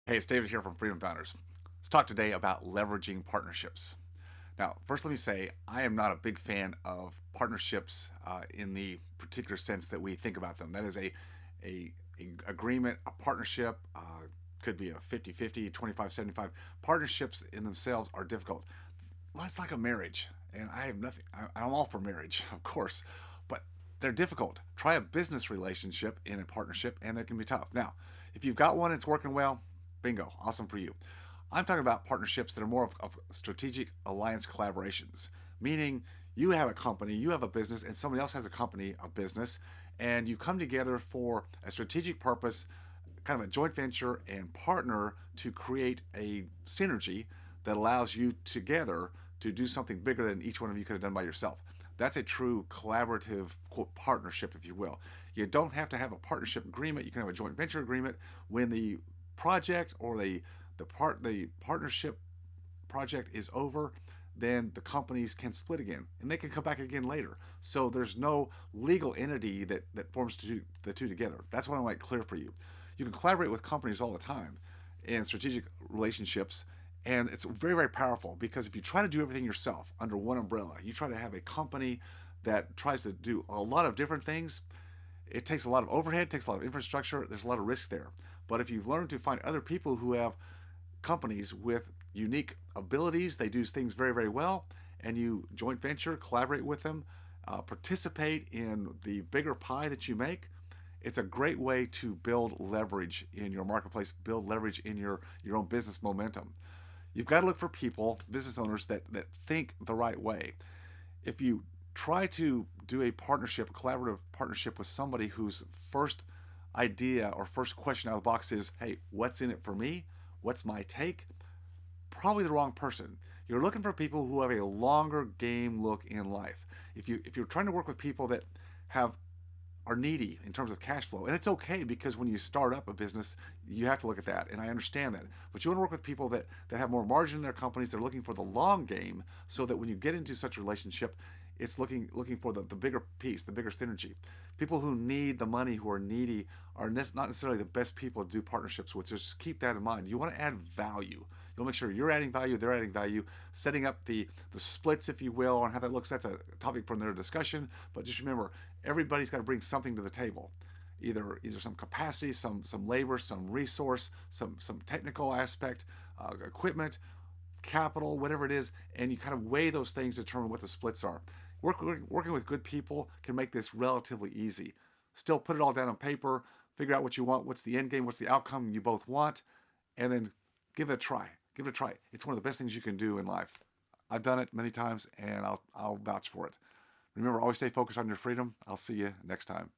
Hey, it's David here from Freedom Founders. Let's talk today about leveraging partnerships. Now, first, let me say I am not a big fan of partnerships in the particular sense that we think about them. That is a agreement, a partnership, could be a 50-50, 25-75. Partnerships in themselves are difficult. Well, it's like a marriage, and I have nothing. I'm all for marriage, of course, but they're difficult. Try a business relationship in a partnership, and they can be tough. Now, if you've got one, it's working well. Bingo, awesome for you. I'm talking about partnerships that are more of strategic alliance collaborations, meaning you have a company, you have a business, and somebody else has a company, a business, and you come together for a strategic purpose, kind of a joint venture, and partner to create a synergy that allows you together to do something bigger than each one of you could have done by yourself. That's a true collaborative quote, partnership, if you will. You don't have to have a partnership agreement. You can have a joint venture agreement when the project or the partnership project is over. Then the companies can split again and they can come back again later. So there's no legal entity that forms the two together. That's what I want to make clear for you. You can collaborate with companies all the time in strategic relationships, and it's very, very powerful because if you try to do everything yourself under one umbrella, you try to have a company that tries to do a lot of different things, it takes a lot of overhead, takes a lot of infrastructure, there's a lot of risk there. But if you've learned to find other people who have companies with unique abilities, they do things very, very well, and you joint venture, collaborate with them, participate in the bigger pie that you make, it's a great way to build leverage in your marketplace, build leverage in your own business momentum. You've got to look for people, business owners that think the right way. If you try to do a partnership, a collaborative partnership with somebody whose first idea or first question out of the box is, hey, what's in it for me? What's my take? Probably the wrong person. You're looking for people who have a longer game look in life. If you're trying to work with people that have are needy in terms of cash flow. And it's okay because when you start up a business, you have to look at that. And I understand that. But you want to work with people that have more margin in their companies. They're looking for the long game so that when you get into such a relationship, it's looking for the bigger piece, the bigger synergy. People who need the money, who are needy, are not necessarily the best people to do partnerships with. So just keep that in mind. You want to add value. You'll make sure you're adding value, they're adding value, setting up the splits, if you will, on how that looks. That's a topic for another discussion. But just remember, everybody's got to bring something to the table. Either some capacity, some labor, some resource, some technical aspect, equipment, capital, whatever it is, and you kind of weigh those things to determine what the splits are. Working with good people can make this relatively easy. Still put it all down on paper, figure out what you want, what's the end game, what's the outcome you both want, and then give it a try. Give it a try. It's one of the best things you can do in life. I've done it many times, and I'll vouch for it. Remember, always stay focused on your freedom. I'll see you next time.